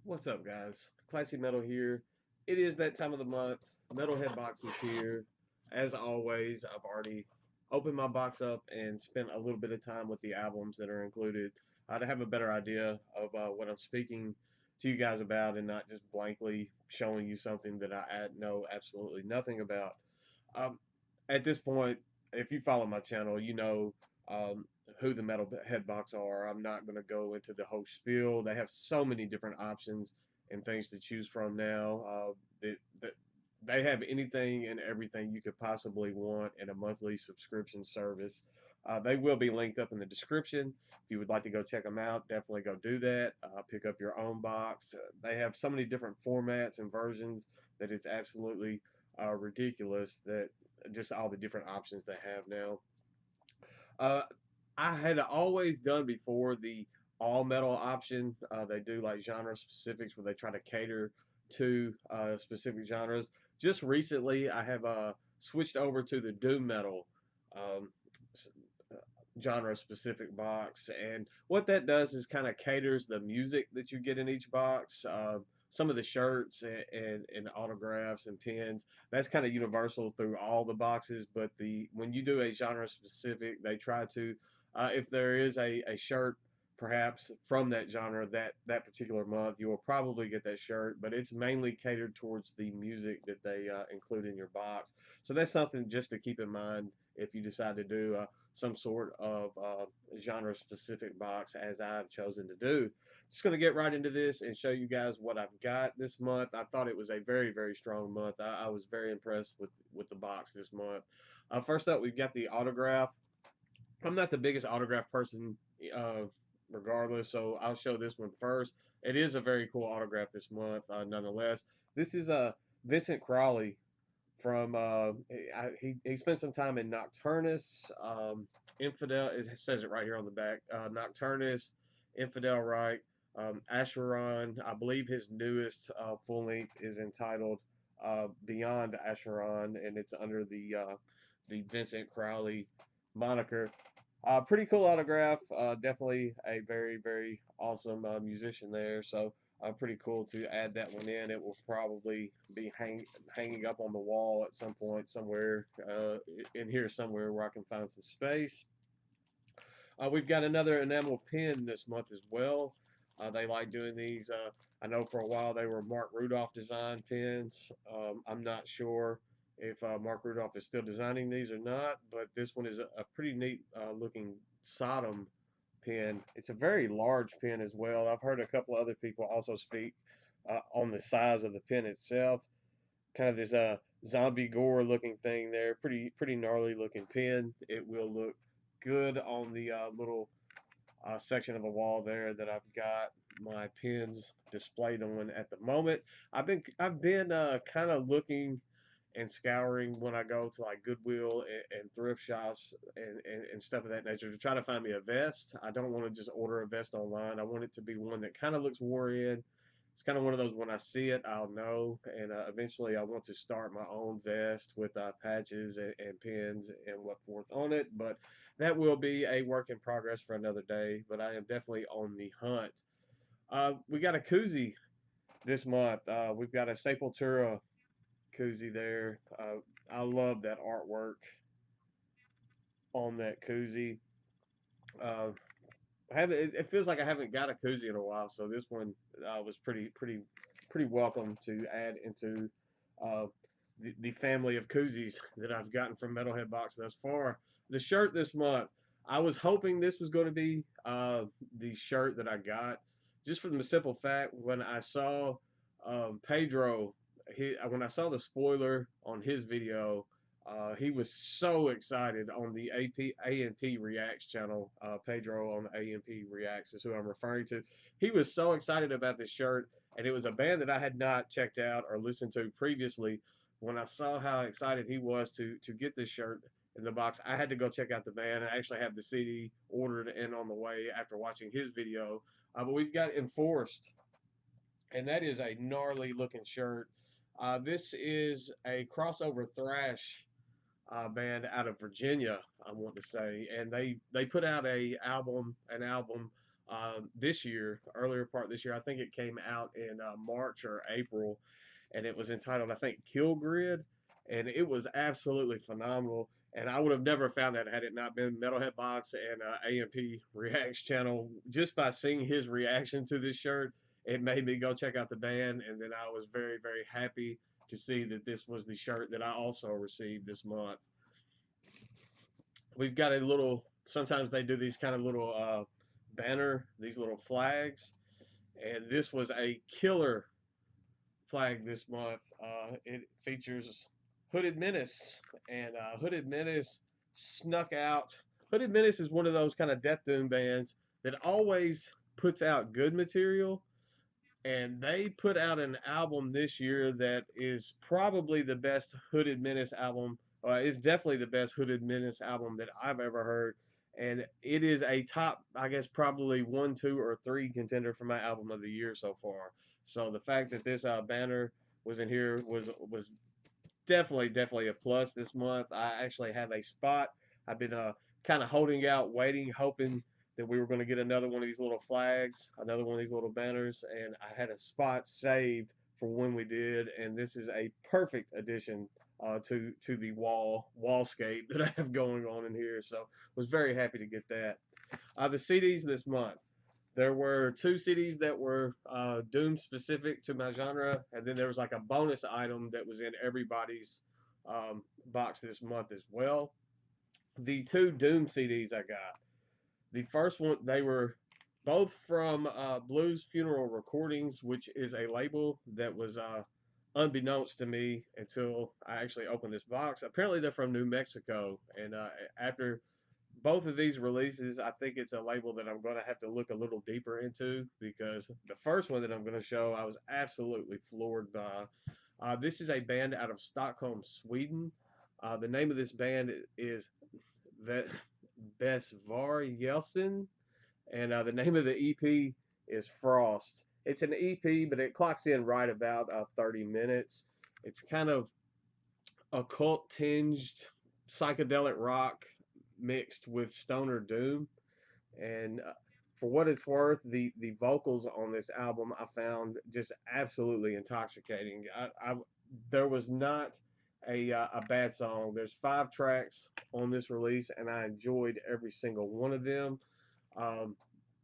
What's up, guys? Classy Metal here. It is that time of the month. Metalhead Box is here. As always, I've already opened my box up and spent a little bit of time with the albums that are included to have a better idea of what I'm speaking to you guys about and not just blankly showing you something that I know absolutely nothing about. Um, at this point, if you follow my channel, you know um, who the metal headbox are. I'm not going to go into the whole spiel. They have so many different options and things to choose from now. That they have anything and everything you could possibly want in a monthly subscription service. They will be linked up in the description. If you would like to go check them out, definitely go do that. Pick up your own box. They have so many different formats and versions that it's absolutely ridiculous that just all the different options they have now. Uh, I had always done before the all metal option. They do like genre specifics where they try to cater to specific genres. Just recently, I have switched over to the doom metal um, genre specific box, and what that does is kind of caters the music that you get in each box. Some of the shirts and autographs and pins, that's kind of universal through all the boxes, but when you do a genre specific, they try to if there is a shirt perhaps from that genre that particular month, you will probably get that shirt, but it's mainly catered towards the music that they include in your box. So that's something just to keep in mind if you decide to do some sort of genre specific box, as I've chosen to do. Just going to get right into this and show you guys what I've got this month. I thought it was a very strong month. I was very impressed with the box this month. First up, we've got the autograph. I'm not the biggest autograph person, uh, regardless, so I'll show this one first. It is a very cool autograph this month, nonetheless. This is Vincent Crowley from he spent some time in Nocturnus, Infidel. It says it right here on the back. Nocturnus, Infidel Right, Asheron. I believe his newest full length is entitled Beyond Asheron, and it's under the Vincent Crowley moniker. Pretty cool autograph. Definitely a very awesome musician there. So pretty cool to add that one in. It will probably be hanging up on the wall at some point somewhere in here somewhere where I can find some space. We've got another enamel pin this month as well. They like doing these. I know for a while they were Mark Rudolph design pins. I'm not sure if Mark Rudolph is still designing these or not, but this one is a pretty neat looking Sodom pin. It's a very large pin as well. I've heard a couple other people also speak on the size of the pin itself. Kind of this zombie gore looking thing there. Pretty gnarly looking pin. It will look good on the little section of the wall there that I've got my pins displayed on at the moment. I've been kind of looking and scouring when I go to like Goodwill and thrift shops and stuff of that nature to try to find me a vest. I don't want to just order a vest online. I want it to be one that kind of looks war in. It's kind of one of those when I see it, I'll know. And eventually, I want to start my own vest with patches and pins and what forth on it. But that will be a work in progress for another day. But I am definitely on the hunt. We got a koozie this month. We've got a Sepultura koozie there. I love that artwork on that koozie. Uh, it feels like I haven't got a koozie in a while, so this one was pretty welcome to add into uh, the family of koozies that I've gotten from Metalhead Box thus far. The shirt this month, I was hoping this was going to be the shirt that I got, just for the simple fact when I saw Pedro, when I saw the spoiler on his video. He was so excited on the ANP Reacts channel. Pedro on the ANP Reacts is who I'm referring to. He was so excited about this shirt, and it was a band that I had not checked out or listened to previously. When I saw how excited he was to get this shirt in the box, I had to go check out the band. I actually have the CD ordered and on the way after watching his video. But we've got Enforced, and that is a gnarly looking shirt. This is a crossover thrash band out of Virginia, I want to say, and they put out an album this year, earlier part this year. I think it came out in March or April, and it was entitled, I think, Kill Grid, and it was absolutely phenomenal. And I would have never found that had it not been Metalhead Box and AMP Reacts channel. Just by seeing his reaction to this shirt, it made me go check out the band, and then I was very, very happy to see that this was the shirt that I also received this month. We've got a little, sometimes they do these kind of little banner, these little flags, and this was a killer flag this month. It features Hooded Menace, and Hooded Menace snuck out. Hooded Menace is one of those kind of death doom bands that always puts out good material, and they put out an album this year that is probably the best Hooded Menace album. It's definitely the best Hooded Menace album that I've ever heard, and it is a top, I guess, probably 1, 2, or 3 contender for my album of the year so far. So the fact that this banner was in here was definitely a plus this month. I actually have a spot. I've been kind of holding out, waiting, hoping that we were going to get another one of these little flags, another one of these little banners, and I had a spot saved for when we did, and this is a perfect addition to the wallscape that I have going on in here. So was very happy to get that. The CDs this month. There were 2 CDs that were Doom specific to my genre, and then there was like a bonus item that was in everybody's box this month as well. The 2 Doom CDs I got. The first one, they were both from Blues Funeral Recordings, which is a label that was unbeknownst to me until I actually opened this box. Apparently, they're from New Mexico, and after both of these releases, I think it's a label that I'm going to have to look a little deeper into, because the first one that I'm going to show, I was absolutely floored by. This is a band out of Stockholm, Sweden. The name of this band is Besvärjelsen, and the name of the EP is Frost. It's an EP, but it clocks in right about 30 minutes. It's kind of occult tinged psychedelic rock mixed with stoner doom, and for what it's worth, the vocals on this album I found just absolutely intoxicating. There was not a bad song. There's 5 tracks on this release, and I enjoyed every single one of them. Um,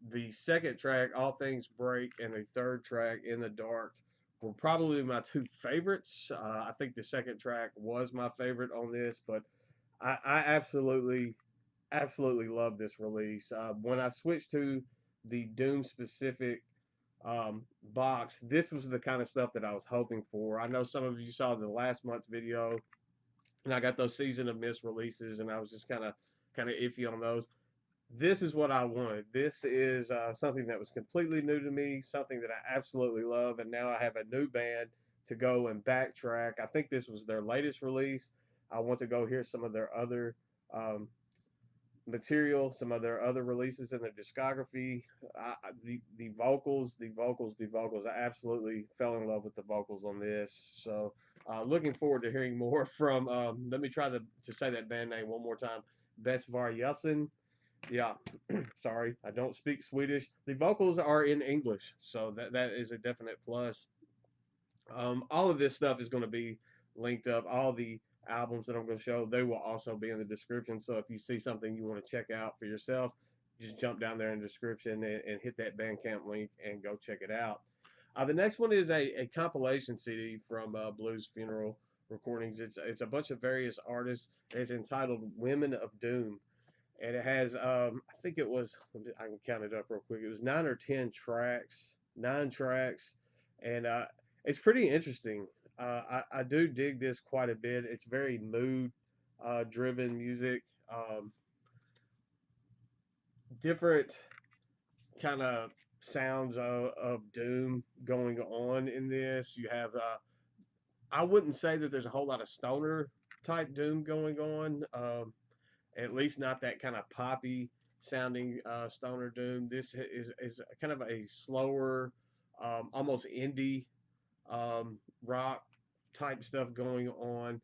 the second track, All Things Break, and the third track, In the Dark, were probably my 2 favorites. I think the second track was my favorite on this, but I absolutely love this release. When I switched to the Doom specific box, this was the kind of stuff that I was hoping for. I know some of you saw the last month's video, and I got those Season of Mist releases, and I was just kind of iffy on those. This is what I wanted. This is something that was completely new to me, something that I absolutely love, and now I have a new band to go and backtrack. I think this was their latest release. I want to go hear some of their other um, material, some of their other releases in their discography. The vocals. I absolutely fell in love with the vocals on this. So looking forward to hearing more from. Let me try to say that band name one more time. Besvärjelsen. Yeah, sorry, I don't speak Swedish. The vocals are in English, so that is a definite plus. All of this stuff is going to be linked up. All the albums that I'm going to show, they will also be in the description. So if you see something you want to check out for yourself, just jump down there in the description and hit that Bandcamp link and go check it out. The next one is a compilation CD from Blues Funeral Recordings. It's a bunch of various artists. It's entitled Women of Doom, and it has I think it was, I can count it up real quick. It was 9 or 10 tracks, 9 tracks, and it's pretty interesting. I do dig this quite a bit. It's very mood driven music, different kind of sounds of doom going on in this. You have I wouldn't say that there's a whole lot of stoner type doom going on. At least not that kind of poppy sounding stoner doom. This is kind of a slower, almost indie rock type stuff going on.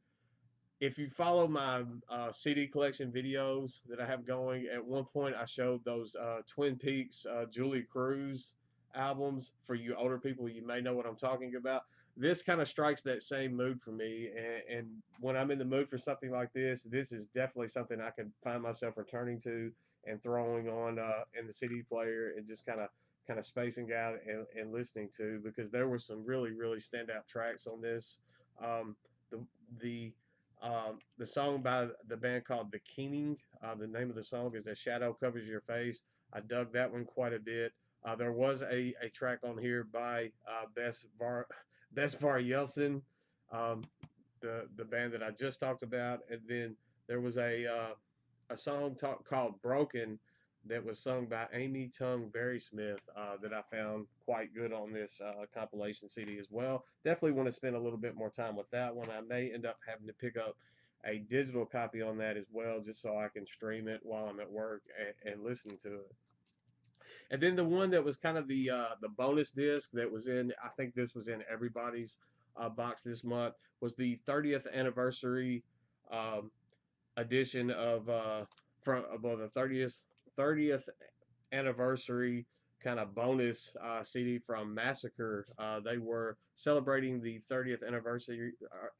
if you follow my CD collection videos that I have going, at one point I showed those Twin Peaks Julie Cruz albums. For you older people, you may know what I'm talking about. This kind of strikes that same mood for me, and when I'm in the mood for something like this is definitely something I could find myself returning to and throwing on in the CD player and just kind of spacing out and listening to, because there were some really standout tracks on this. Um, the the the song by the band called The Keening. The name of the song is "A Shadow Covers Your Face." I dug that one quite a bit. There was a track on here by Besvärjelsen, um, the band that I just talked about, and then there was a song called "Broken" that was sung by Amy Tung Berrysmith that I found quite good on this compilation CD as well. Definitely want to spend a little bit more time with that one. I may end up having to pick up a digital copy on that as well, just so I can stream it while I'm at work and listen to it. And then the one that was kind of the bonus disc that was in, I think this was in everybody's box this month, was the 30th anniversary um, edition of from well, the 30th anniversary kind of bonus CD from Massacre. They were celebrating the 30th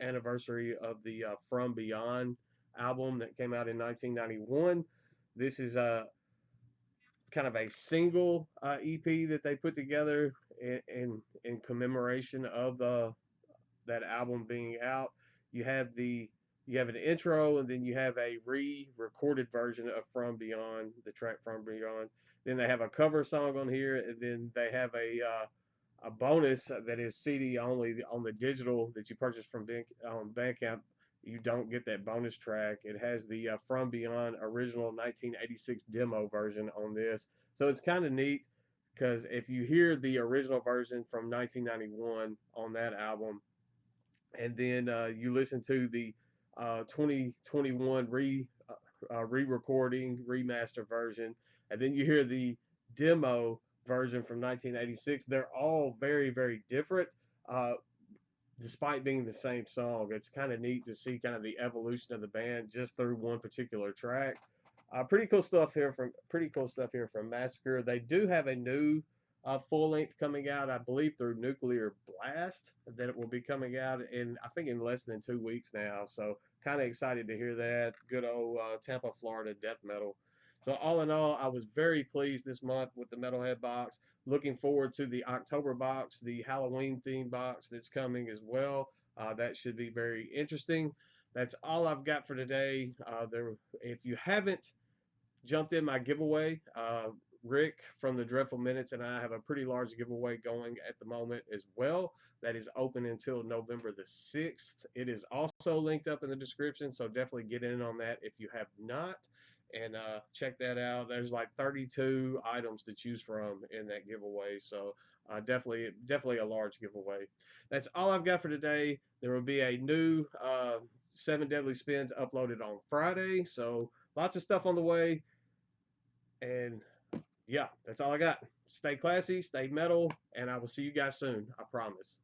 anniversary of the From Beyond album that came out in 1991. This is a kind of a single EP that they put together in commemoration of that album being out. You have the you have an intro, and then you have a re-recorded version of From Beyond, the track From Beyond. Then they have a cover song on here, and then they have a bonus that is CD only on the digital that you purchase from Bandcamp. You don't get that bonus track. It has the From Beyond original 1986 demo version on this, so it's kind of neat because if you hear the original version from 1991 on that album, and then you listen to the 2021 re-recording remaster version, and then you hear the demo version from 1986. They're all very different, uh, despite being the same song. It's kind of neat to see kind of the evolution of the band just through one particular track. Pretty cool stuff here from Massacre. They do have a new full length coming out, I believe, through Nuclear Blast. That it will be coming out in, I think, in less than 2 weeks now. So kind of excited to hear that. Good old Tampa, Florida death metal. So all in all, I was very pleased this month with the Metalhead box. Looking forward to the October box, the Halloween theme box that's coming as well. That should be very interesting. That's all I've got for today. If you haven't jumped in my giveaway, Rick from the Dreadful Minutes and I have a pretty large giveaway going at the moment as well. That is open until November the 6th. It is also linked up in the description, so definitely get in on that if you have not. And check that out. There's like 32 items to choose from in that giveaway, so definitely a large giveaway. That's all I've got for today. There will be a new 7 Deadly Spins uploaded on Friday, so lots of stuff on the way. And yeah, that's all I got. Stay classy, stay metal, and I will see you guys soon. I promise.